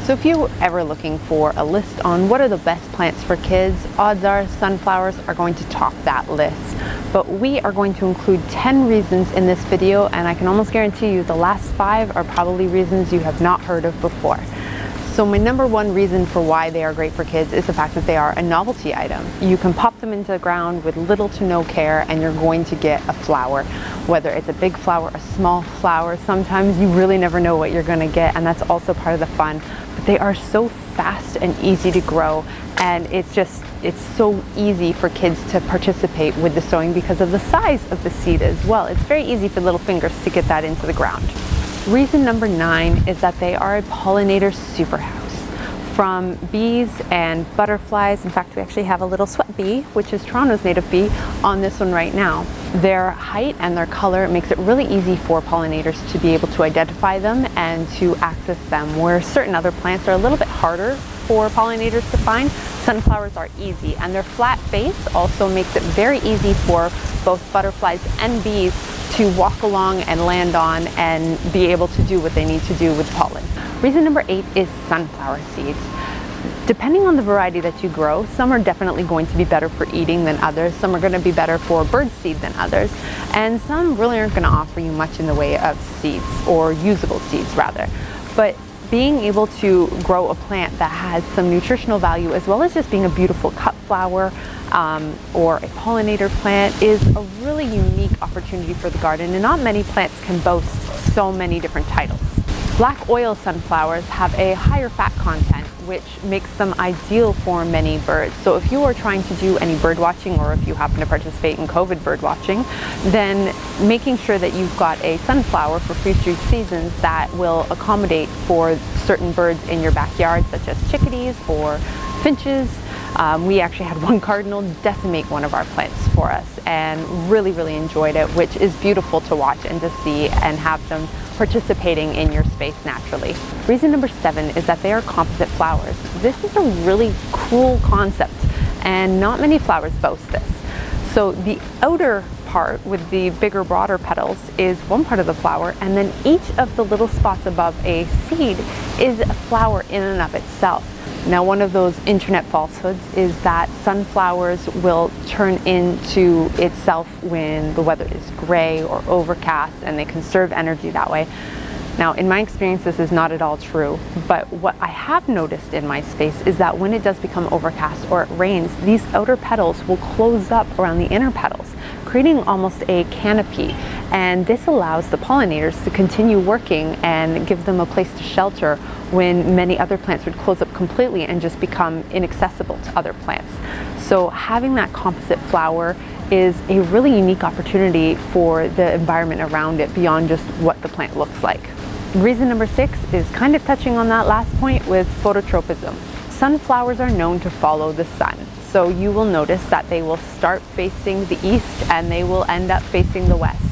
So if you're ever looking for a list on what are the best plants for kids, odds are sunflowers are going to top that list. But we are going to include 10 reasons in this video, and I can almost guarantee you the last 5 are probably reasons you have not heard of before. So my number one reason for why they are great for kids is the fact that they are a novelty item. You can pop them into the ground with little to no care and you're going to get a flower. Whether it's a big flower, a small flower, sometimes you really never know what you're going to get, and that's also part of the fun. But they are so fast and easy to grow, and it's so easy for kids to participate with the sowing because of the size of the seed as well. It's very easy for little fingers to get that into the ground. Reason number 9 is that they are a pollinator superhouse. From bees and butterflies, in fact we actually have a little sweat bee, which is Toronto's native bee, on this one right now. Their height and their color makes it really easy for pollinators to be able to identify them and to access them, where certain other plants are a little bit harder for pollinators to find. Sunflowers are easy, and their flat face also makes it very easy for both butterflies and bees to walk along and land on and be able to do what they need to do with pollen. Reason number 8 is sunflower seeds. Depending on the variety that you grow, some are definitely going to be better for eating than others, some are going to be better for bird seed than others, and some really aren't going to offer you much in the way of seeds, or usable seeds rather. But being able to grow a plant that has some nutritional value, as well as just being a beautiful cut flower or a pollinator plant, is a really unique opportunity for the garden, and not many plants can boast so many different titles. Black oil sunflowers have a higher fat content, which makes them ideal for many birds. So if you are trying to do any bird watching, or if you happen to participate in COVID bird watching, then making sure that you've got a sunflower for future seasons that will accommodate for certain birds in your backyard, such as chickadees or finches. We actually had one cardinal decimate one of our plants for us and really enjoyed it, which is beautiful to watch and to see and have them participating in your space naturally. Reason number 7 is that they are composite flowers. This is a really cool concept, and not many flowers boast this. So the outer part with the bigger, broader petals is one part of the flower, and then each of the little spots above a seed is a flower in and of itself. Now, one of those internet falsehoods is that sunflowers will turn into itself when the weather is gray or overcast, and they conserve energy that way. Now, in my experience, this is not at all true, but what I have noticed in my space is that when it does become overcast or it rains, these outer petals will close up around the inner petals, creating almost a canopy, and this allows the pollinators to continue working and give them a place to shelter when many other plants would close up completely and just become inaccessible to other plants. So having that composite flower is a really unique opportunity for the environment around it beyond just what the plant looks like. Reason number 6 is kind of touching on that last point with phototropism. Sunflowers are known to follow the sun. So you will notice that they will start facing the east and they will end up facing the west.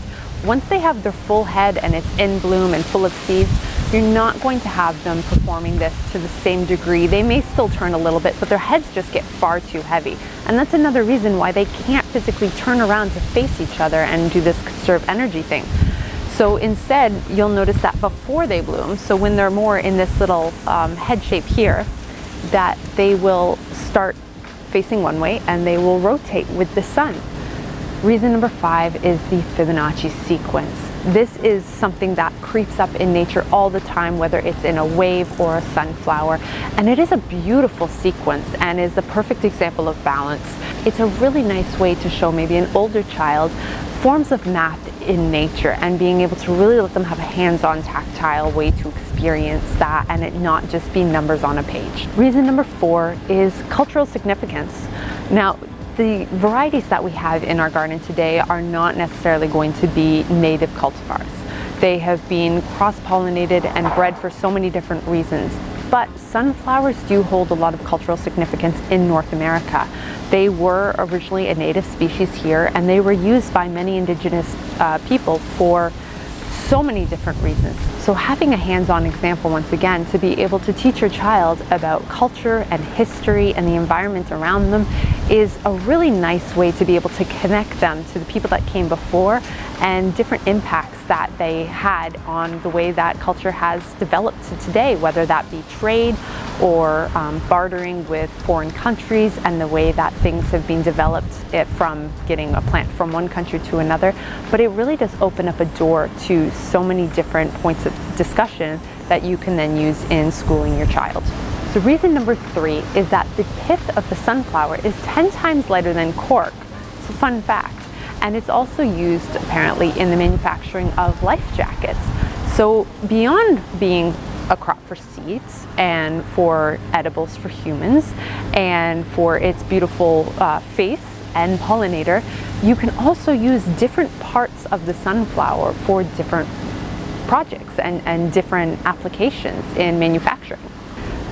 Once they have their full head and it's in bloom and full of seeds, you're not going to have them performing this to the same degree. They may still turn a little bit, but their heads just get far too heavy. And that's another reason why they can't physically turn around to face each other and do this conserve energy thing. So instead, you'll notice that before they bloom, so when they're more in this little head shape here, that they will start facing one way and they will rotate with the sun. Reason number 5 is the Fibonacci sequence. This is something that creeps up in nature all the time, whether it's in a wave or a sunflower, and it is a beautiful sequence and is the perfect example of balance. It's a really nice way to show maybe an older child forms of math in nature, and being able to really let them have a hands-on tactile way to experience that and it not just be numbers on a page. Reason number 4 is cultural significance. Now, the varieties that we have in our garden today are not necessarily going to be native cultivars. They have been cross-pollinated and bred for so many different reasons. But sunflowers do hold a lot of cultural significance in North America. They were originally a native species here, and they were used by many indigenous people for so many different reasons. So having a hands-on example, once again, to be able to teach your child about culture and history and the environment around them is a really nice way to be able to connect them to the people that came before and different impacts that they had on the way that culture has developed to today, whether that be trade or bartering with foreign countries, and the way that things have been developed from getting a plant from one country to another. But it really does open up a door to so many different points of discussion that you can then use in schooling your child. So reason number 3 is that the pith of the sunflower is 10 times lighter than cork. It's a fun fact. And it's also used apparently in the manufacturing of life jackets. So beyond being a crop for seeds and for edibles for humans and for its beautiful face and pollinator, you can also use different parts of the sunflower for different projects and different applications in manufacturing.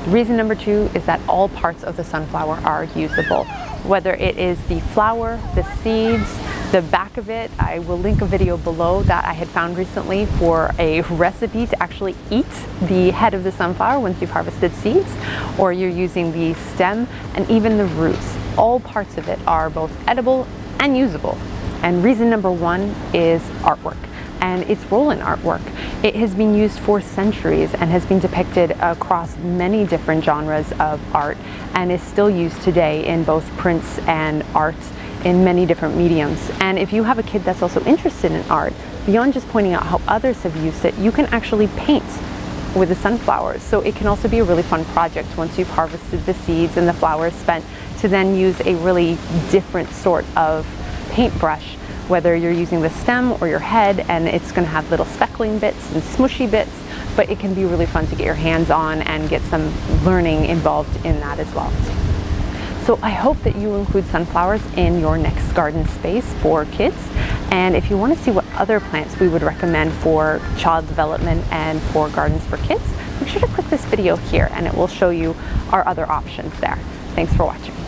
Reason number 2 is that all parts of the sunflower are usable, whether it is the flower, the seeds, the back of it. I will link a video below that I had found recently for a recipe to actually eat the head of the sunflower once you've harvested seeds, or you're using the stem and even the roots. All parts of it are both edible and usable. And reason number 1 is artwork and its role in artwork. It has been used for centuries and has been depicted across many different genres of art and is still used today in both prints and art in many different mediums. And if you have a kid that's also interested in art, beyond just pointing out how others have used it, you can actually paint with the sunflowers. So it can also be a really fun project once you've harvested the seeds and the flowers spent, to then use a really different sort of paintbrush, whether you're using the stem or your head, and it's going to have little speckling bits and smushy bits, but it can be really fun to get your hands on and get some learning involved in that as well. So I hope that you include sunflowers in your next garden space for kids. And if you want to see what other plants we would recommend for child development and for gardens for kids, make sure to click this video here and it will show you our other options there. Thanks for watching.